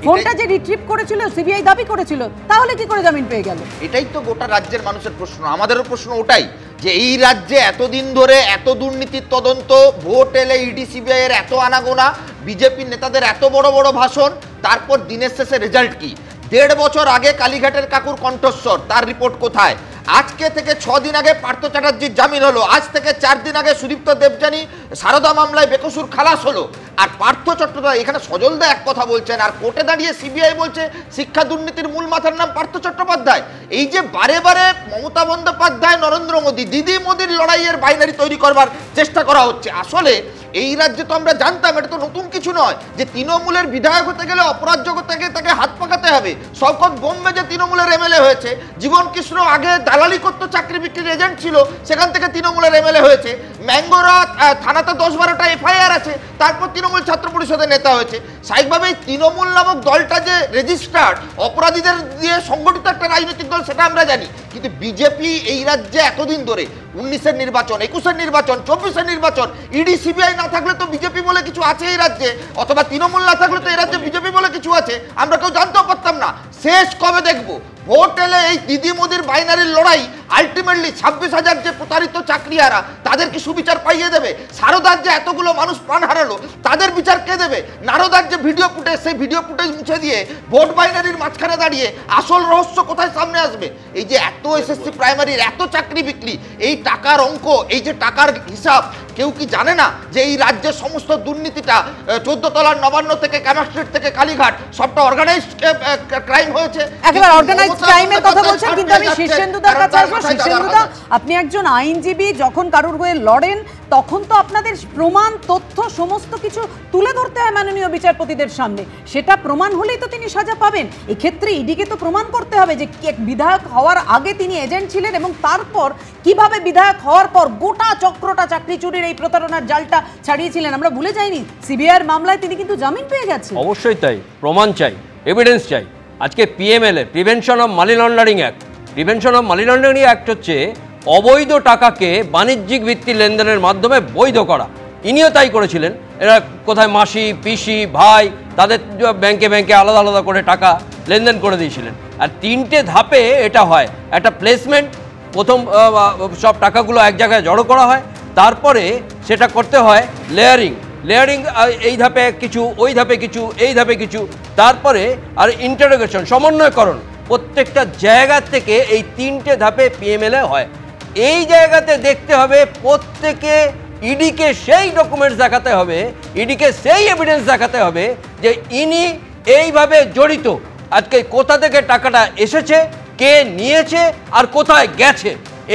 ফোনটা যে রিট্রিভ করেছিল, সিবিআই দাবি করেছিল, তাহলে কি করে জামিন পেয়ে গেল? এটাই তো গোটা রাজ্যের মানুষের প্রশ্ন, আমাদেরও প্রশ্ন ওটাই, যে এই রাজ্যে এতদিন ধরে এত দুর্নীতির তদন্ত, ভোট এলে ইডি সিবিআই এর এত আনাগোনা, বিজেপি নেতাদের এত বড় বড় ভাষণ, তারপর দিনের শেষে রেজাল্ট কি? 1.5 বছর আগে কালীঘাটের কাকুর কণ্ঠস্বর, তার রিপোর্ট কোথায়? আজকে থেকে 6 দিন আগে পার্থ চ্যাটার্জির জামিন হলো, আজ থেকে 4 দিন আগে সুদীপ্ত দেবযানী সারদা মামলায় বেকসুর খালাস হলো, আর পার্থ চট্টোপাধ্যায়, এখানে সজলদা এক কথা বলছেন, আর কোর্টে দাঁড়িয়ে সিবিআই বলছে শিক্ষা দুর্নীতির মূল মাথার নাম পার্থ চট্টোপাধ্যায়। এই যে বারে বারে মমতা বন্দ্যোপাধ্যায়, নরেন্দ্র মোদী, দিদি মোদীর লড়াইয়ের বাইনারি তৈরি করবার চেষ্টা করা হচ্ছে। আসলে এই রাজ্যে তো আমরা জানতাম, এটা তো নতুন কিছু নয়, যে তৃণমূলের বিধায়ক হতে গেলে অপরাধ জগৎ থেকে তাকে হাত পাকাতে হবে। শওকত বোম্বে যে তৃণমূলের এমএলএ হয়েছে, জীবনকৃষ্ণ আগে দালালি করতো, চাকরি বিক্রির এজেন্ট ছিল, সেখান থেকে তৃণমূলের এমএলএ হয়েছে। ম্যাঙ্গোরা থানাতে 10-12টা এফআইআর আছে, তারপর তৃণমূল ছাত্র পরিষদের নেতা হয়েছে। স্বাভাবিকভাবেই তৃণমূল নামক দলটা যে রেজিস্টার্ড অপরাধীদের দিয়ে সংগঠিত একটা রাজনৈতিক দল, সেটা আমরা জানি। কিন্তু বিজেপি এই রাজ্যে এতদিন ধরে 19-এর নির্বাচন, 21-এর নির্বাচন, 24-এর নির্বাচন, ইডি সিবিআই না থাকলে তো বিজেপি বলে কিছু আছে এই রাজ্যে, অথবা তৃণমূল না থাকলে তো এই রাজ্যে বিজেপি বলে কিছু আছে, আমরা কেউ জানতেও পারতাম না। শেষ কবে দেখবো? ভোট এলে এই দিদি মোদির বাইনারির লড়াই আলটিমেটলি 26,000 যে প্রতারিত চাকরিয়ারা তাদের কি সুবিচার পাইয়ে দেবে? সারদার যে এতগুলো মানুষ প্রাণ হারালো তাদের বিচার কে দেবে? নারদার যে ভিডিও ফুটেজ, সেই ভিডিও ফুটেজ মুছে দিয়ে ভোট বাইনারির মাঝখানে দাঁড়িয়ে আসল রহস্য কোথায় সামনে আসবে? এই যে এত এসএসসি প্রাইমারির এত চাকরি বিক্রি, এই টাকার অঙ্ক, এই যে টাকার হিসাব, কেউ কি জানে না যে এই রাজ্যের সমস্ত দুর্নীতিটা 14 তলার নবান্ন থেকে ক্যামাক স্ট্রিট থেকে কালীঘাট সবটা অর্গানাইজড ক্রাইম হয়েছে? একেবারে অর্গানাইজড ক্রাইমের কথা বলছেন, কিন্তু আমি শীর্ষেন্দুদার কাছে আসবো। শীর্ষেন্দুদা, আপনি একজন আইনজীবী, যখন কারোর হয়ে লড়েন তখন তো আপনাদের প্রমাণ, তথ্য সমস্ত কিছু তুলে ধরতে হয় মাননীয় বিচারপতিদের সামনে। সেটা প্রমাণ হলেই তো তিনি সাজা পাবেন। এক্ষেত্রে ইডিকে তো প্রমাণ করতে হবে যে বিধায়ক হওয়ার আগে তিনি এজেন্ট ছিলেন এবং তারপর কিভাবে বিধায়ক হওয়ার পর গোটা চক্রটা চাকরি চুরির এই প্রতারণার জালটা ছাড়িয়েছিলেন। আমরা ভুলে যাইনি সিবিআইয়ের মামলায় তিনি কিন্তু জামিন পেয়ে গেছেন। অবশ্যই তাই, প্রমাণ চাই, এভিডেন্স চাই। আজকে PMLA, prevention of money laundering act, prevention of money laundering act হচ্ছে অবৈধ টাকাকে বাণিজ্যিক ভিত্তি লেনদেনের মাধ্যমে বৈধ করা। ইনিও তাই করেছিলেন। এরা কোথায় মাসি, পিসি, ভাই, তাদের ব্যাংকে ব্যাংকে আলাদা আলাদা করে টাকা লেনদেন করে দিয়েছিলেন। আর 3টে ধাপে এটা হয়। একটা প্লেসমেন্ট, প্রথম সব টাকাগুলো এক জায়গায় জড়ো করা হয়, তারপরে সেটা করতে হয় লেয়ারিং, এই ধাপে কিছু, ওই ধাপে কিছু, এই ধাপে কিছু, তারপরে আর ইন্টারোগেশন, সমন্বয়করণ। প্রত্যেকটা জায়গা থেকে এই 3টে ধাপে পিএমএলএ হয়। এই জায়গাতে দেখতে হবে প্রত্যেকে, ইডিকে সেই ডকুমেন্টস দেখাতে হবে, ইডিকে সেই এভিডেন্স দেখাতে হবে যে ইনি এইভাবে জড়িত। আজকে কোথা থেকে টাকাটা এসেছে, কে নিয়েছে আর কোথায় গেছে,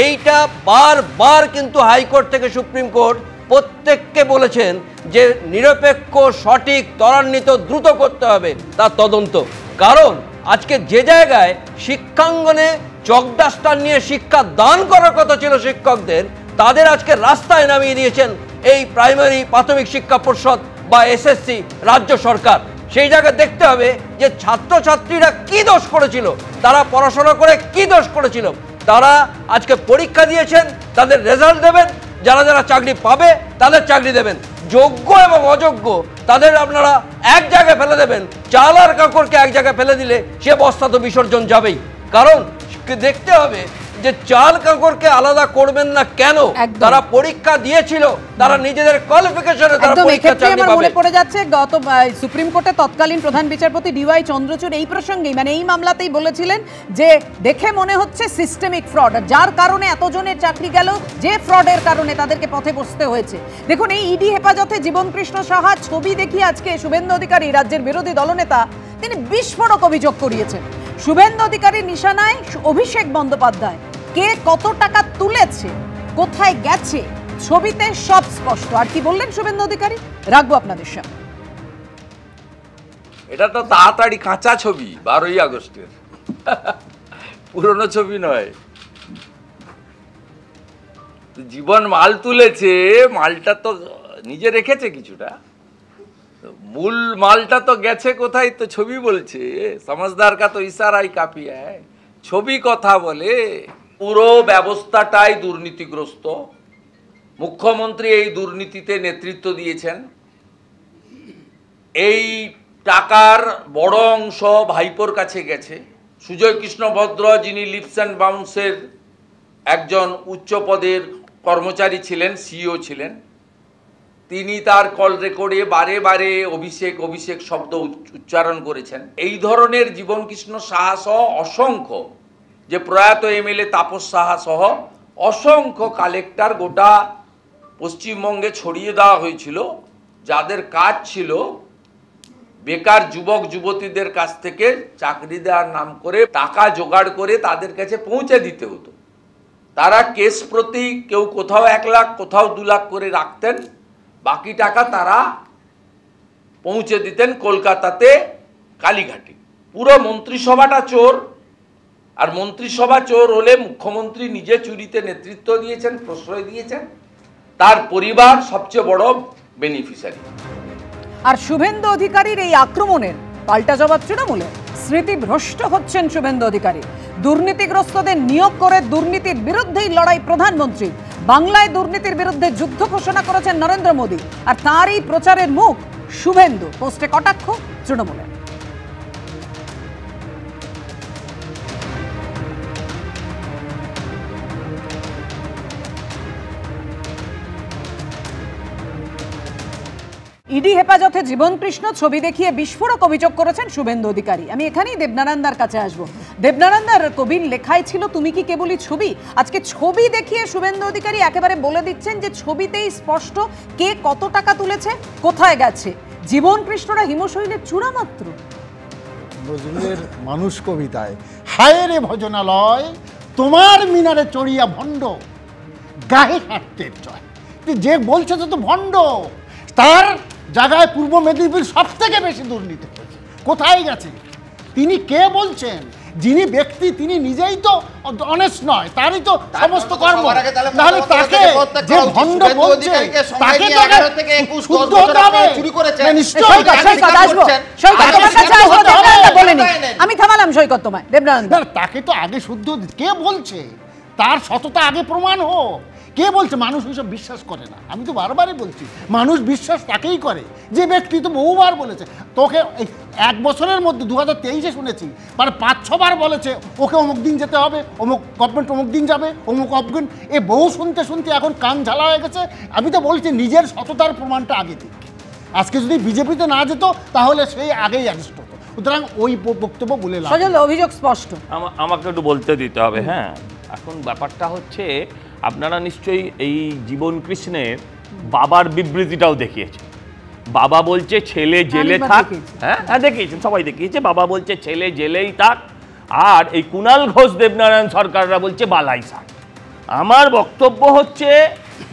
এইটা বারবার কিন্তু হাইকোর্ট থেকে সুপ্রিম কোর্ট প্রত্যেককে বলেছেন যে নিরপেক্ষ, সঠিক, ত্বরান্বিত, দ্রুত করতে হবে তার তদন্ত। কারণ আজকে যে জায়গায় শিক্ষাঙ্গনে চকডাস্টার নিয়ে শিক্ষা দান করার কথা ছিল শিক্ষকদের, তাদের আজকে রাস্তায় নামিয়ে দিয়েছেন এই প্রাইমারি প্রাথমিক শিক্ষা পর্ষদ বা এসএসসি রাজ্য সরকার। সেই জায়গায় দেখতে হবে যে ছাত্রছাত্রীরা কি দোষ করেছিল, তারা পড়াশোনা করে কি দোষ করেছিল। তারা আজকে পরীক্ষা দিয়েছেন, তাদের রেজাল্ট দেবেন, যারা যারা চাকরি পাবে তাদের চাকরি দেবেন, যোগ্য এবং অযোগ্য তাদের আপনারা এক জায়গায় ফেলে দেবেন। চাল আর কাপড়কে এক জায়গায় ফেলে দিলে সে বস্তা তো বিসর্জন যাবেই। কারণ দেখতে হবে যে চাল কাপড়কে আলাদা করবেন না কেন, তারা পরীক্ষা দিয়েছিল, তারা নিজেদের কোয়ালিফিকেশনে তারা পরীক্ষা চাকরি পাবে। মনে পড়ে যাচ্ছে গত সুপ্রিম কোর্টের তৎকালীন প্রধান বিচারপতি ডিওয়াই চন্দ্রচূড় এই প্রসঙ্গেই, মানে এই মামলাতেই বলেছিলেন যে দেখে মনে হচ্ছে সিস্টেমিক ফ্রড, যার কারণে এতজনের চাকরি গেল, যে ফ্রডের কারণে তাদেরকে পথে বসতে হয়েছে। দেখুন, এই ইডি হেফাজতে জীবনকৃষ্ণ সাহা ছবি দেখিয়ে আজকে শুভেন্দু অধিকারী, রাজ্যের বিরোধী দলনেতা, তিনি বিস্ফোরক অভিযোগ করিয়েছেন। শুভেন্দু অধিকারীর নিশানায় অভিষেক বন্দ্যোপাধ্যায়। কে কত টাকা তুলেছে, কোথায় গেছে, ছবিতে সব স্পষ্ট। আর কি বললেন শুভেন্দু অধিকারী, রাখবো আপনাদের সামনে। এটা তো তাড়াতাড়ি কাঁচা ছবি, 12ই আগস্টের, পুরনো ছবি নয়। জীবন মাল তুলেছে, মালটা তো নিজে রেখেছে কিছুটা, মূল মালটা তো গেছে কোথায়, তো ছবি বলছে। সমঝদার কা তো ইশারাই কাফি হ্যায়, ছবি কথা বলে। পুরো ব্যবস্থাটাই দুর্নীতিগ্রস্ত। মুখ্যমন্ত্রী এই দুর্নীতিতে নেতৃত্ব দিয়েছেন। এই টাকার বড় অংশ ভাইপোর কাছে গেছে। সুজয় কৃষ্ণ ভদ্র, যিনি লিপস অ্যান্ড বাউন্সের একজন উচ্চ পদের কর্মচারী ছিলেন, সিইও ছিলেন, তিনি তার কল রেকর্ডে বারে বারে অভিষেক অভিষেক শব্দ উচ্চারণ করেছেন। এই ধরনের জীবনকৃষ্ণ সাহা সহ অসংখ্য, যে প্রয়াত এমএলএ তাপস সাহা সহ অসংখ্য কালেক্টর গোটা পশ্চিমবঙ্গে ছড়িয়ে দেওয়া হয়েছিল, যাদের কাজ ছিল বেকার যুবক যুবতীদের কাছ থেকে চাকরি দেওয়ার নাম করে টাকা জোগাড় করে তাদের কাছে পৌঁছে দিতে হতো। তারা কেস প্রতি কেউ কোথাও 1 লাখ, কোথাও 2 লাখ করে রাখতেন, বাকি টাকা তারা পৌঁছে দিতেন কলকাতাতে কালীঘাটে। পুরো মন্ত্রিসভাটা চোর। আর মন্ত্রিসভা চোর হলে মুখ্যমন্ত্রী নিজে চুরিতে নেতৃত্ব দিয়েছেন, প্রশ্রয় দিয়েছেন, তার পরিবার সবচেয়ে বড় বেনিফিশিয়ারি। আর শুভেন্দু অধিকারীর এই আক্রমণের পাল্টা জবাব তৃণমূলে। স্মৃতিভ্রষ্ট হচ্ছেন শুভেন্দু অধিকারী। দুর্নীতিগ্রস্তদের নিয়োগ করে দুর্নীতির বিরুদ্ধেই লড়াই প্রধানমন্ত্রী। বাংলায় দুর্নীতির বিরুদ্ধে যুদ্ধ ঘোষণা করেছেন নরেন্দ্র মোদী, আর তাঁরই প্রচারের মুখ শুভেন্দু। পোস্টে কটাক্ষ তৃণমূলে। ইডি হেফাজতে জীবন কৃষ্ণ ছবি দেখিয়ে বিস্ফোরক অভিযোগ করেছেন শুভেন্দু অধিকারী। আমি এখানেই দেবনারায়ণদার কাছে আসব। দেবনারায়ণদার কবির লেখায় ছিল তুমি কি কেবলই ছবি। আজকে ছবি দেখিয়ে শুভেন্দু অধিকারী একেবারে বলে দিচ্ছেন যে ছবিতেই স্পষ্ট কে কত টাকা তুলেছে, কোথায় গেছে। জীবন কৃষ্ণরা হিমশৈলের চূড়া মাত্র। নজরুলের মানুষ কবিতায় হায় রে ভজনালয় তোমার মিনারে চড়িয়া ভণ্ড গায়ে হাঁটতের জয়, যে বলছে তো ভণ্ড, তার জায়গায় পূর্ব মেদিনীপুর সব থেকে বেশি দুর্নীতি হয়েছে। কোথায় গেছে? তিনি কে বলছেন? যিনি ব্যক্তি তিনি নিজেই তো অনেস্ট নয়, তারই তো সমস্ত কর্ম। তাহলে তাকে যে ভণ্ড বলছে তাকে তো শুদ্ধ হতে হবে। নিশ্চয়ই আমি থামালাম সৈকত তোমায়। দেবনারায়ণ তাকে তো আগে শুদ্ধ, কে বলছে তার সততা আগে প্রমাণ হোক। কে বলছে? মানুষ ওইসব বিশ্বাস করে না। আমি তো বারবারই বলছি মানুষ বিশ্বাস তাকেই করে যে ব্যক্তি তো বহুবার বলেছে। তোকে এক বছরের মধ্যে 2023-এ শুনেছি মানে 5-6 বার বলেছে ওকে অমুক দিন যেতে হবে, অমুক গভর্নমেন্ট অমুক দিন যাবে, অমুক অবগুন। এ বহু শুনতে শুনতে এখন কান ঝালা হয়ে গেছে। আমি তো বলছি নিজের সততার প্রমাণটা আগে দিক। আজকে যদি বিজেপিতে না যেত তাহলে সেই আগেই অ্যারেস্ট হতো। সুতরাং ওই বক্তব্য বলে অভিযোগ স্পষ্ট। আমাকে একটু বলতে দিতে হবে। হ্যাঁ, এখন ব্যাপারটা হচ্ছে আপনারা নিশ্চয়ই এই জীবন কৃষ্ণের বাবার বিবৃতিটাও দেখিয়েছে। বাবা বলছে ছেলে জেলে থাক। হ্যাঁ দেখিয়েছেন, সবাই দেখিয়েছে। বাবা বলছে ছেলে জেলেই থাক, আর এই কুণাল ঘোষ দেবনারায়ণ সরকাররা বলছে বালাই থাক। আমার বক্তব্য হচ্ছে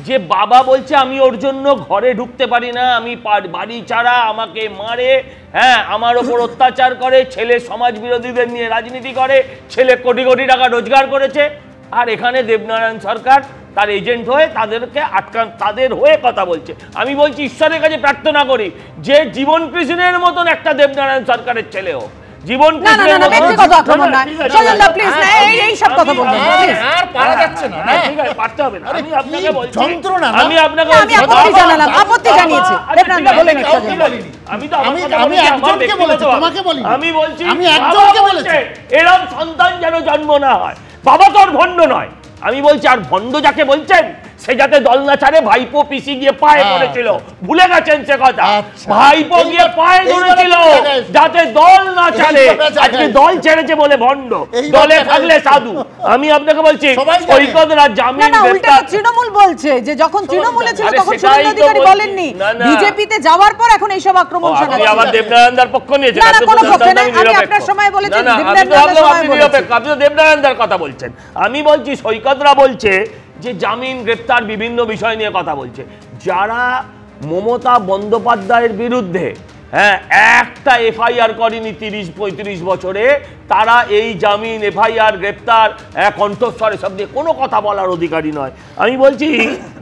যে বাবা বলছে আমি ওর জন্য ঘরে ঢুকতে পারি না, আমি বাড়ি ছাড়া, আমাকে মারে, হ্যাঁ আমার ওপর অত্যাচার করে, ছেলে সমাজ বিরোধীদের নিয়ে রাজনীতি করে, ছেলে কোটি কোটি টাকা রোজগার করেছে। আর এখানে দেবনারায়ণ সরকার তার এজেন্ট হয়ে তাদেরকে আটকান, তাদের হয়ে কথা বলছে। আমি বলছি ঈশ্বরের কাছে প্রার্থনা করি যে জীবন কৃষ্ণের মতন একটা দেবনারায়ণ সরকারের ছেলে হোক। জীবন এরকম সন্তান যেন জন্ম না হয়। বাবা তো আর ভণ্ড নয়। আমি বলছি আর ভণ্ড যাকে বলছেন সে যাতে দল না ছাড়ে, ভাইপো পিসি গিয়ে পায়ে ধরেছিল, ভুলে গেছেন সে কথা। ভাইপো গিয়ে পায়ে ধরেছিল যাতে দল না ছাড়ে। আজকে দল ছেড়েছে বলে ভণ্ড, দলে থাকলে সাধু। আমি আপনাকে বলছি সৈকতরা জামিন তৃণমূল বলছে যে যখন তৃণমূলে ছিল তখন শুভেন্দু অধিকারী বলেননি, বিজেপিতে যাওয়ার পর এখন এইসব আক্রমণ শোনা যাচ্ছে। আবার দেবনারায়ণদার পক্ষ নিয়েছেন। আমি আপনার সময় বলেছি আপনি তো দেবনারায়ণদার কথা বলছেন। আমি বলছি সৈকতরা বলছে যে জামিন, গ্রেপ্তার, বিভিন্ন বিষয় নিয়ে কথা বলছে। যারা মমতা বন্দ্যোপাধ্যায়ের বিরুদ্ধে হ্যাঁ একটা এফআইআর করেনি 30-35 বছরে, তারা এই জামিন, এফআইআর, গ্রেপ্তার, কণ্ঠস্বর এসব দিয়ে কোনো কথা বলার অধিকারী নয়। আমি বলছি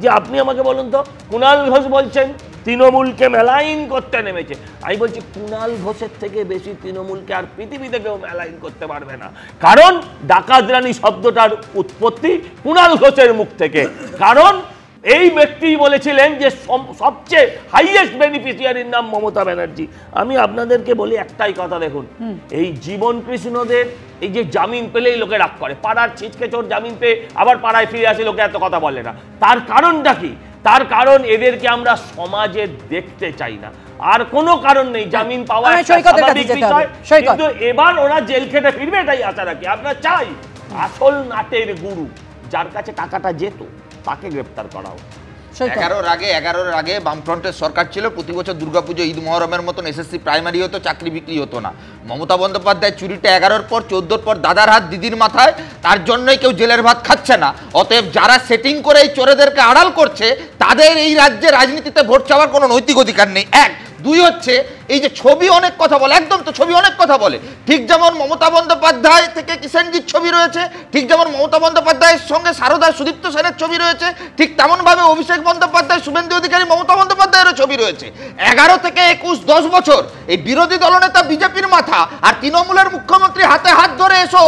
যে আপনি আমাকে বলুন তো, কুণাল ঘোষ বলছেন তৃণমূলকে মেলাইন করতে নেমেছে। আমি বলছি কুণাল ঘোষের থেকে বেশি তৃণমূলকে আর পৃথিবীতে কেউ মেলাইন করতে পারবে না। কারণ ডাকাত রানী শব্দটার উৎপত্তি কুণাল ঘোষের মুখ থেকে। কারণ এই ব্যক্তি বলেছিলেন যে সবচেয়ে হাইয়েস্ট বেনিফিশিয়ারির নাম মমতা ব্যানার্জি। আমি আপনাদেরকে বলি একটাই কথা, দেখুন এই জীবন কৃষ্ণদের এই যে জামিন পেলেই লোকে রাগ করে, পাড়ার ছিচকে চোর জামিন পেয়ে আবার পাড়ায় ফিরে আসে, লোকে এত কথা বলে না। তার কারণটা কি? তার কারণ এদেরকে আমরা সমাজে দেখতে চাই না, আর কোনো কারণ নেই। জামিন পাওয়া স্বাভাবিক বিষয়, কিন্তু এবার ওরা জেল খেটে ফিরবে এটাই আশা রাখি। আমরা চাই আসল নাটের গুরু যার কাছে টাকাটা যেত তাকে গ্রেপ্তার করা হোক। 11-এর আগে বামফ্রন্টের সরকার ছিল, প্রতি বছর দুর্গাপুজো, ঈদ মহরমের মতন এসএসসি প্রাইমারি হতো, চাকরি বিক্রি হতো না। মমতা বন্দ্যোপাধ্যায় চুরিটা 11-র পর 14-র পর দাদার হাত দিদির মাথায়, তার জন্যই কেউ জেলের ভাত খাচ্ছে না। অতএব যারা সেটিং করে এই চোরেদেরকে আড়াল করছে তাদের এই রাজ্যে রাজনীতিতে ভোট চাওয়ার কোনো নৈতিক অধিকার নেই। এক, দুই হচ্ছে এই যে ছবি অনেক কথা বলে, একদম তো ছবি অনেক কথা বলে। ঠিক যেমন মমতা বন্দ্যোপাধ্যায় থেকে কিষেনজির ছবি রয়েছে, ঠিক যেমন মমতা বন্দ্যোপাধ্যায়ের সঙ্গে সারদা সুদীপ্ত সেনের ছবি রয়েছে, ঠিক তেমনভাবে অভিষেক বন্দ্যোপাধ্যায়, শুভেন্দু অধিকারী, মমতা বন্দ্যোপাধ্যায়েরও ছবি রয়েছে। 11 থেকে 21, 10 বছর এই বিরোধী দলনেতা বিজেপির মাথা আর তৃণমূলের মুখ্যমন্ত্রী হাতে হাত ধরে এসো,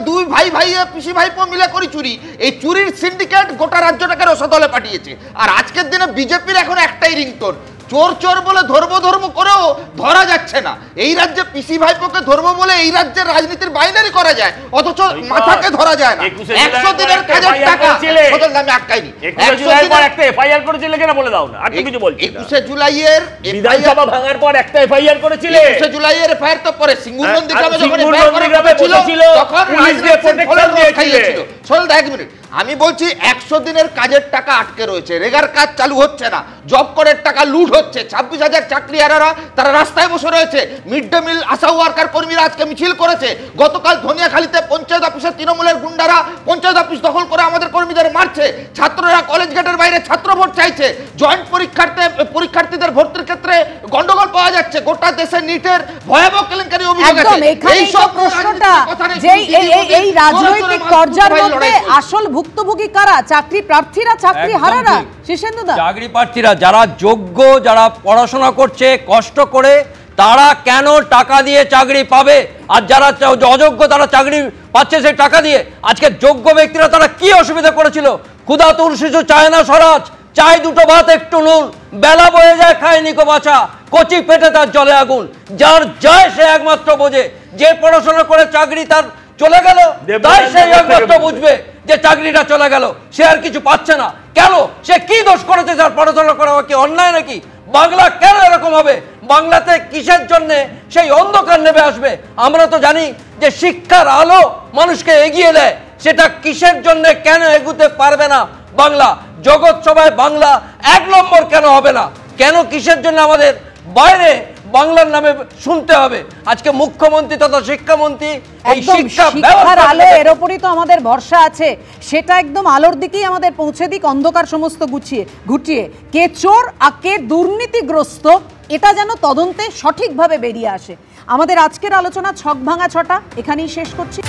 দুই ভাই পিসি ভাইপো মিলে করি চুরি। এই চুরির সিন্ডিকেট গোটা রাজ্যটাকে রসাতলে পাঠিয়েছে। আর আজকের দিনে বিজেপির এখন একটাই রিংটোন, চোর চোর বলে ধরবো করেও ধরা যাচ্ছে না। এই রাজ্যে পিসি ভাইপোকে ধরবো বলে এই রাজ্যের রাজনীতির বাইনারি করা যায়, অথচ মাথাকে ধরা যায় না। 100 দিনের কাজের টাকা আমি আটকাইনি। 21 জুলাই একটা এফআইআর করেছিলে কেন বলে দাও না, আর তো কিছু বলছি। 21 জুলাইয়ের বিধানসভা ভাঙার পর একটা এফআইআর করেছিলে। 21 জুলাইয়ের এফআইআর তো পরে সিঙ্গুরনন্দী গ্রামে যখন এফআইআর করেছিল তখন পুলিশ দিয়ে প্রোটেকশন দিয়েছিল। চল 1 মিনিট, আমি বলছি 100 দিনের কাজের টাকা আটকে রয়েছে, রেগার কাজ চালু হচ্ছে না, জব কার্ডের টাকা লুট হচ্ছে, 26,000 চাকরিহারারা তারা রাস্তায় বসে রয়েছে, মিড ডে মিল আশা ওয়ার্কার কর্মীরা আজকে মিছিল করেছে, গতকাল ধনিয়াখালীতে পঞ্চায়েত অফিসে তৃণমূলের গুন্ডারা পঞ্চায়েত অফিস দখল করে আমাদের কর্মীদের মারছে, ছাত্ররা কলেজ গেটের বাইরে ছাত্র ভোট চাইছে, জয়েন্ট পরীক্ষার্থীদের ভর্তির ক্ষেত্রে গন্ডগোল পাওয়া যাচ্ছে, গোটা দেশে নিটের ভয়াবহ কেলেঙ্কারি অভিযোগ আছে। এই সব প্রশ্নটা যে এই রাজনৈতিক পর্যায়ের মধ্যে আসল ভুক্তভোগী কারা? চাকরি প্রার্থীরা, চাকরি হারারা? শিশেন্দুদা, চাকরি প্রার্থীরা যারা যোগ্য, যারা পড়াশোনা করছে কষ্ট করে, তারা কেন টাকা দিয়ে চাকরি পাবে? আর যারা অযোগ্য তারা চাকরি পাচ্ছে সেই টাকা দিয়ে। আজকে যোগ্য ব্যক্তিরা তারা কি অসুবিধা করেছিল? ক্ষুধাতুর শিশু চায় না স্বরাজ, চাই দুটো ভাত একটু নুন, বেলা বয়ে যায় খায় নিকো বাছা, কচি পেটে তার জলে আগুন। যার যায় সে একমাত্র বোঝে, যে পড়াশোনা করে চাকরি তার চলে গেল তাই সে একমাত্র বুঝবে যে চাকরিটা চলে গেল, সে আর কিছু পাচ্ছে না। কেন? সে কি দোষ করেছে? যার পড়াশোনা করা কি অন্যায় নাকি? বাংলা কেন এরকম হবে? বাংলাতে কিসের জন্য সেই অন্ধকার নেমে আসবে? আমরা তো জানি যে শিক্ষার আলো মানুষকে এগিয়ে দেয়, সেটা কিসের জন্য কেন এগুতে পারবে না বাংলা? জগৎ সভায় বাংলা 1 নম্বর কেন হবে না? কেন কিসের জন্য আমাদের বাইরে বাংলার নামে শুনতে হবে? আজকে মুখ্যমন্ত্রী তথা শিক্ষামন্ত্রী এই শিক্ষার আলো, এর উপরই তো আমাদের ভরসা আছে, সেটা একদম আলোর দিকেই আমাদের পৌঁছে দিক, অন্ধকার সমস্ত গুটিয়ে কে চোর আর কে দুর্নীতিগ্রস্ত এটা যেন তদন্তে সঠিকভাবে বেরিয়ে আসে। আমাদের আজকের আলোচনা ছক ভাঙা ছটা এখানেই শেষ করছি।